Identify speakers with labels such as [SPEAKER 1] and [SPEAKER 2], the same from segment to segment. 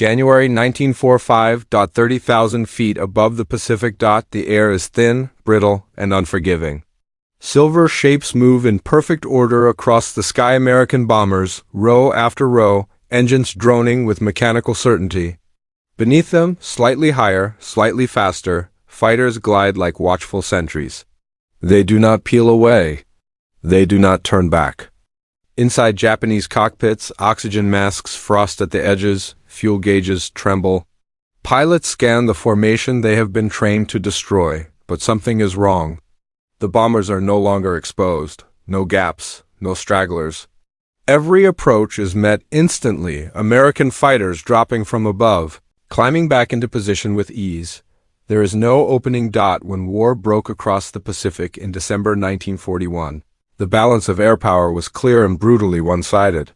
[SPEAKER 1] January 1945. 30,000 feet above the Pacific. The air is thin, brittle, and unforgiving. Silver shapes move in perfect order across the sky. American bombers, row after row, engines droning with mechanical certainty. Beneath them, slightly higher, slightly faster, fighters glide like watchful sentries. They do not peel away. They do not turn back. Inside Japanese cockpits, oxygen masks frost at the edges, fuel gauges tremble. Pilots scan the formation they have been trained to destroy, but something is wrong. The bombers are no longer exposed. No gaps, no stragglers. Every approach is met instantly, American fighters dropping from above, climbing back into position with ease. There is no opening. When war broke across the Pacific in December 1941, the balance of air power was clear and brutally one-sided.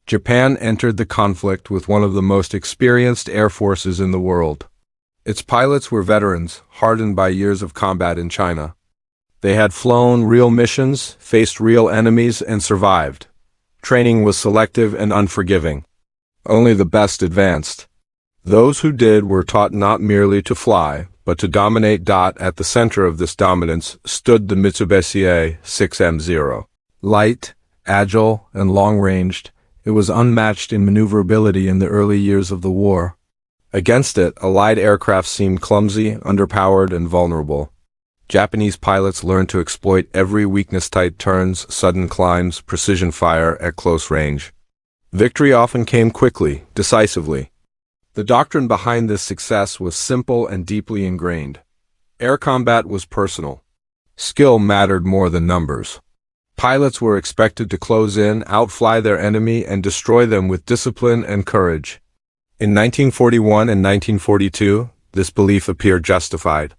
[SPEAKER 1] Japan entered the conflict with one of the most experienced air forces in the world. Its pilots were veterans, hardened by years of combat in China. They had flown real missions, faced real enemies, and survived. Training was selective and unforgiving. Only the best advanced. Those who did were taught not merely to fly, but to dominate. At the center of this dominance stood the Mitsubishi A6M0. Light, agile, and long-ranged, it was unmatched in maneuverability in the early years of the war. Against it, Allied aircraft seemed clumsy, underpowered, and vulnerable. Japanese pilots learned to exploit every weakness: tight turns, sudden climbs, precision fire at close range. Victory often came quickly, decisively. The doctrine behind this success was simple and deeply ingrained. Air combat was personal. Skill mattered more than numbers. Pilots were expected to close in, outfly their enemy, and destroy them with discipline and courage. In 1941 and 1942, this belief appeared justified.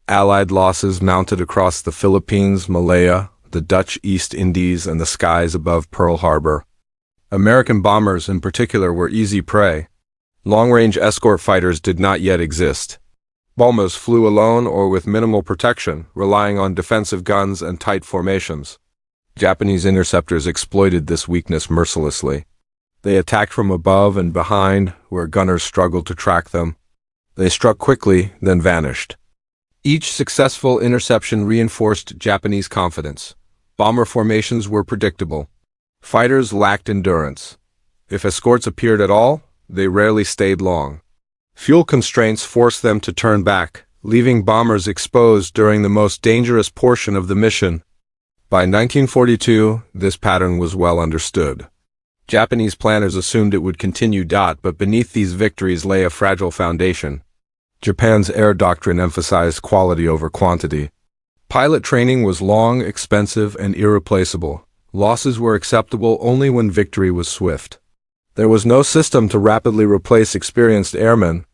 [SPEAKER 1] Allied losses mounted across the Philippines, Malaya, the Dutch East Indies, and the skies above Pearl Harbor. American bombers in particular were easy prey. Long-range escort fighters did not yet exist. Bombers flew alone or with minimal protection, relying on defensive guns and tight formations. Japanese interceptors exploited this weakness mercilessly. They attacked from above and behind, where gunners struggled to track them. They struck quickly, then vanished. Each successful interception reinforced Japanese confidence. Bomber formations were predictable. Fighters lacked endurance. If escorts appeared at all, they rarely stayed long. Fuel constraints forced them to turn back, leaving bombers exposed during the most dangerous portion of the mission. By 1942, this pattern was well understood. Japanese planners assumed it would continue. But beneath these victories lay a fragile foundation. Japan's air doctrine emphasized quality over quantity. Pilot training was long, expensive, and irreplaceable. Losses were acceptable only when victory was swift. There was no system to rapidly replace experienced airmen.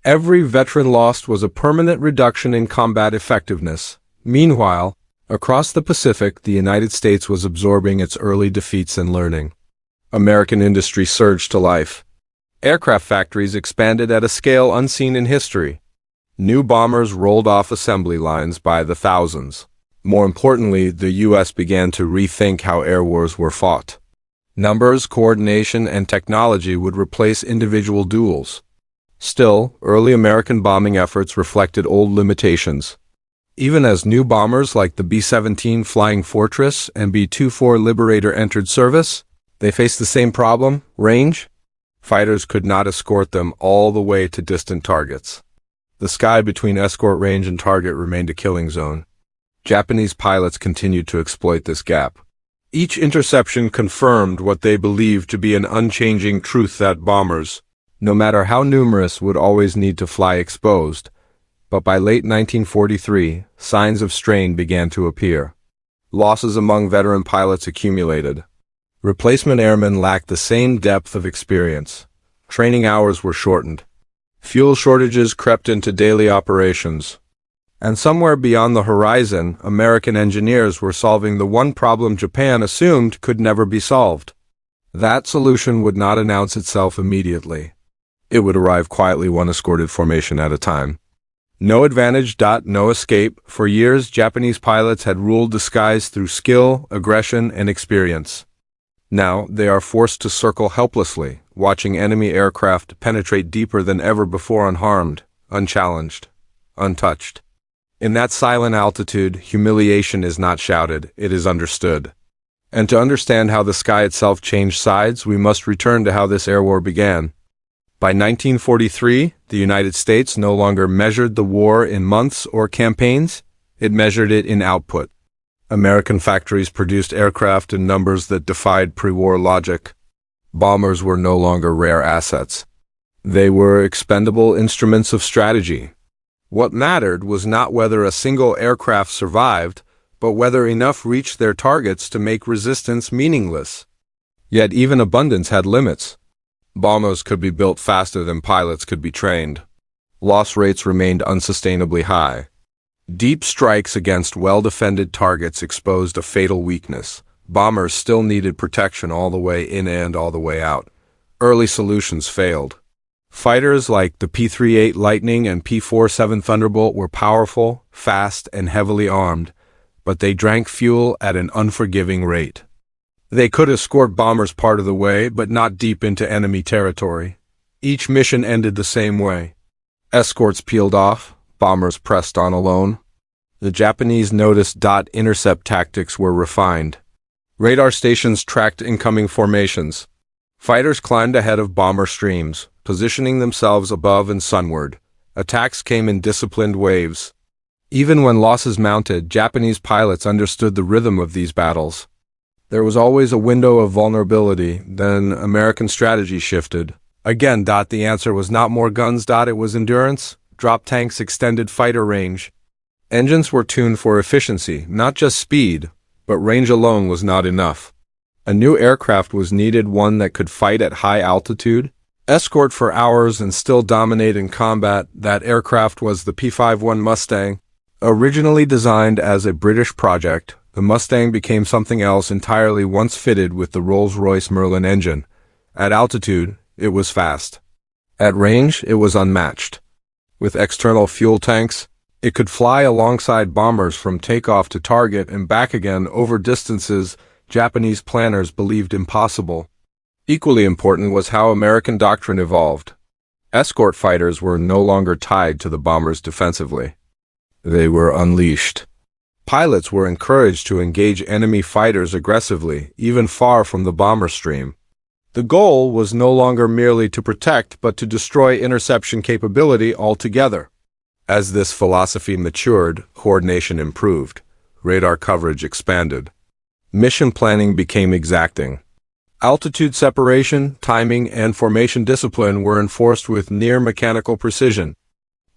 [SPEAKER 1] Every veteran lost was a permanent reduction in combat effectiveness. Meanwhile, across the Pacific, the United States was absorbing its early defeats and learning. American industry surged to life. Aircraft factories expanded at a scale unseen in history. New bombers rolled off assembly lines by the thousands. More importantly, the U.S. began to rethink how air wars were fought. Numbers, coordination, and technology would replace individual duels. Still, early American bombing efforts reflected old limitations. Even as new bombers like the B-17 Flying Fortress and B-24 Liberator entered service, they faced the same problem: range. Fighters could not escort them all the way to distant targets. The sky between escort range and target remained a killing zone. Japanese pilots continued to exploit this gap. Each interception confirmed what they believed to be an unchanging truth: that bombers, no matter how numerous, would always need to fly exposed. But by late 1943, signs of strain began to appear. Losses among veteran pilots accumulated. Replacement airmen lacked the same depth of experience. Training hours were shortened. Fuel shortages crept into daily operations. And somewhere beyond the horizon, American engineers were solving the one problem Japan assumed could never be solved. That solution would not announce itself immediately. It would arrive quietly, one escorted formation at a time. No advantage. No escape. For years, Japanese pilots had ruled the skies through skill, aggression, and experience. Now, they are forced to circle helplessly, watching enemy aircraft penetrate deeper than ever before unharmed, unchallenged, untouched. In that silent altitude, humiliation is not shouted, it is understood. And to understand how the sky itself changed sides, we must return to how this air war began. By 1943, the United States no longer measured the war in months or campaigns, it measured it in output. American factories produced aircraft in numbers that defied pre-war logic. Bombers were no longer rare assets. They were expendable instruments of strategy. What mattered was not whether a single aircraft survived, but whether enough reached their targets to make resistance meaningless. Yet even abundance had limits. Bombers could be built faster than pilots could be trained. Loss rates remained unsustainably high. Deep strikes against well-defended targets exposed a fatal weakness. Bombers still needed protection all the way in and all the way out. Early solutions failed. Fighters like the P-38 Lightning and P-47 Thunderbolt were powerful, fast, and heavily armed, but they drank fuel at an unforgiving rate. They could escort bombers part of the way, but not deep into enemy territory. Each mission ended the same way. Escorts peeled off, bombers pressed on alone. The Japanese noticed intercept tactics were refined. Radar stations tracked incoming formations. Fighters climbed ahead of bomber streams, positioning themselves above and sunward. Attacks came in disciplined waves. Even when losses mounted, Japanese pilots understood the rhythm of these battles. There was always a window of vulnerability, then American strategy shifted. Again, the answer was not more guns, it was endurance. Drop tanks extended fighter range. Engines were tuned for efficiency, not just speed, but range alone was not enough. A new aircraft was needed, one that could fight at high altitude, escort for hours and still dominate in combat. That aircraft was the P-51 Mustang. Originally designed as a British project, the Mustang became something else entirely once fitted with the Rolls-Royce Merlin engine. At altitude, it was fast. At range, it was unmatched. With external fuel tanks, it could fly alongside bombers from takeoff to target and back again over distances Japanese planners believed impossible. Equally important was how American doctrine evolved. Escort fighters were no longer tied to the bombers defensively. They were unleashed. Pilots were encouraged to engage enemy fighters aggressively, even far from the bomber stream. The goal was no longer merely to protect, but to destroy interception capability altogether. As this philosophy matured, coordination improved. Radar coverage expanded. Mission planning became exacting. Altitude separation, timing, and formation discipline were enforced with near-mechanical precision.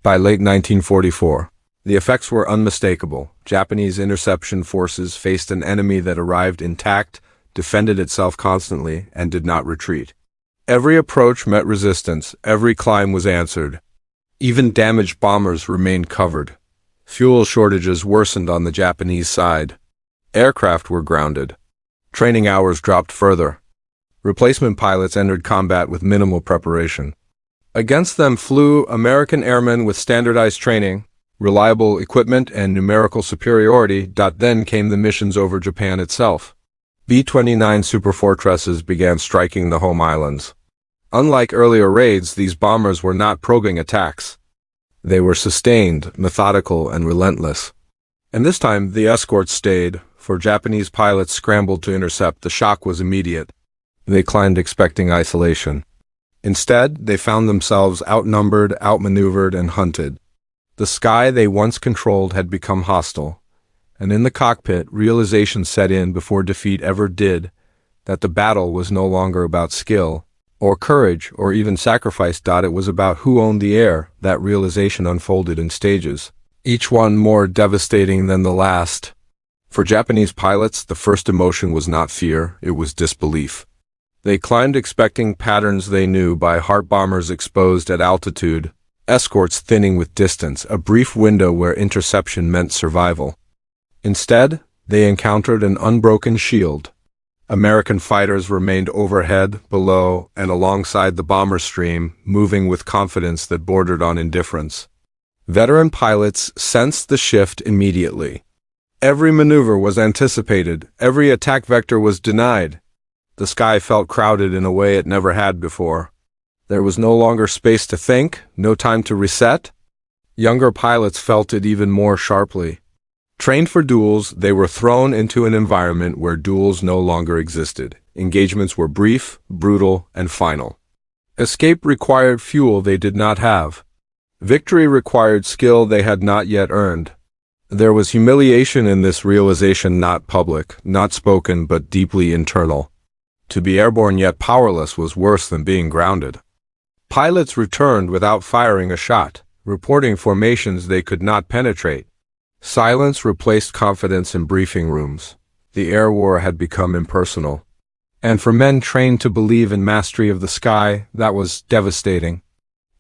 [SPEAKER 1] By late 1944, the effects were unmistakable. Japanese interception forces faced an enemy that arrived intact, defended itself constantly, and did not retreat. Every approach met resistance, every climb was answered. Even damaged bombers remained covered. Fuel shortages worsened on the Japanese side. Aircraft were grounded. Training hours dropped further. Replacement pilots entered combat with minimal preparation. Against them flew American airmen with standardized training, reliable equipment, and numerical superiority. Then came the missions over Japan itself. B-29 superfortresses began striking the home islands. Unlike earlier raids, these bombers were not probing attacks. They were sustained, methodical, and relentless. And this time, the escorts stayed, for Japanese pilots scrambled to intercept. The shock was immediate. They climbed expecting isolation. Instead, they found themselves outnumbered, outmaneuvered, and hunted. The sky they once controlled had become hostile, and in the cockpit, realization set in before defeat ever did, that the battle was no longer about skill, or courage, or even sacrifice. It was about who owned the air. That realization unfolded in stages, each one more devastating than the last. For Japanese pilots, the first emotion was not fear, it was disbelief. They climbed expecting patterns they knew by heart bombers exposed at altitude, escorts thinning with distance, a brief window where interception meant survival. Instead, they encountered an unbroken shield. American fighters remained overhead, below, and alongside the bomber stream, moving with confidence that bordered on indifference. Veteran pilots sensed the shift immediately. Every maneuver was anticipated, every attack vector was denied. The sky felt crowded in a way it never had before. There was no longer space to think, no time to reset. Younger pilots felt it even more sharply. Trained for duels, they were thrown into an environment where duels no longer existed. Engagements were brief, brutal, and final. Escape required fuel they did not have. Victory required skill they had not yet earned. There was humiliation in this realization, not public, not spoken, but deeply internal. To be airborne yet powerless was worse than being grounded. Pilots returned without firing a shot, reporting formations they could not penetrate. Silence replaced confidence in briefing rooms. The air war had become impersonal. And for men trained to believe in mastery of the sky, that was devastating.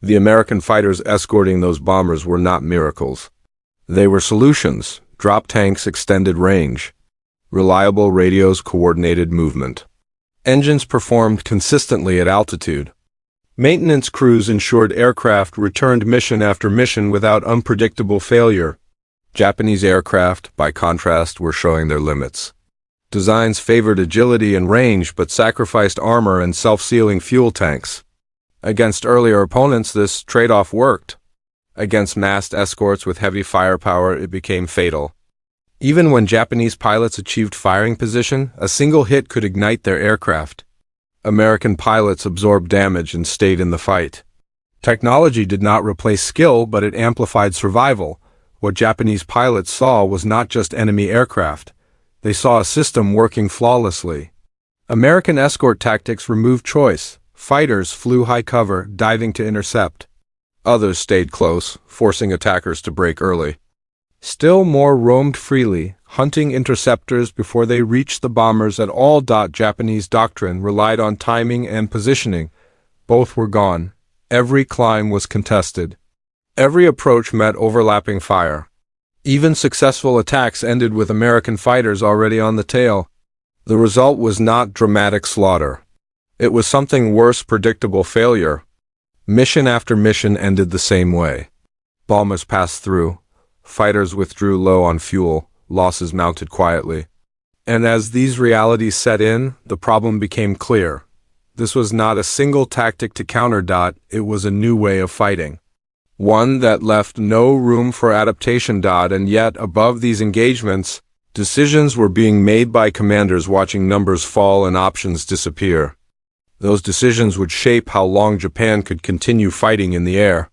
[SPEAKER 1] The American fighters escorting those bombers were not miracles. They were solutions: drop tanks, extended range, reliable radios, coordinated movement. Engines performed consistently at altitude. Maintenance crews ensured aircraft returned mission after mission without unpredictable failure. Japanese aircraft, by contrast, were showing their limits. Designs favored agility and range but sacrificed armor and self-sealing fuel tanks. Against earlier opponents, this trade-off worked. Against massed escorts with heavy firepower, it became fatal. Even when Japanese pilots achieved firing position, a single hit could ignite their aircraft. American pilots absorbed damage and stayed in the fight. Technology did not replace skill, but it amplified survival. What Japanese pilots saw was not just enemy aircraft. They saw a system working flawlessly. American escort tactics removed choice. Fighters flew high cover, diving to intercept. Others stayed close, forcing attackers to break early. Still more roamed freely, hunting interceptors before they reached the bombers at all. Japanese doctrine relied on timing and positioning. Both were gone. Every climb was contested. Every approach met overlapping fire. Even successful attacks ended with American fighters already on the tail. The result was not dramatic slaughter. It was something worse: predictable failure. Mission after mission ended the same way. Bombers passed through. Fighters withdrew low on fuel. Losses mounted quietly. And as these realities set in, the problem became clear. This was not a single tactic to counter. It was a new way of fighting. One that left no room for adaptation. And yet, above these engagements, decisions were being made by commanders watching numbers fall and options disappear. Those decisions would shape how long Japan could continue fighting in the air.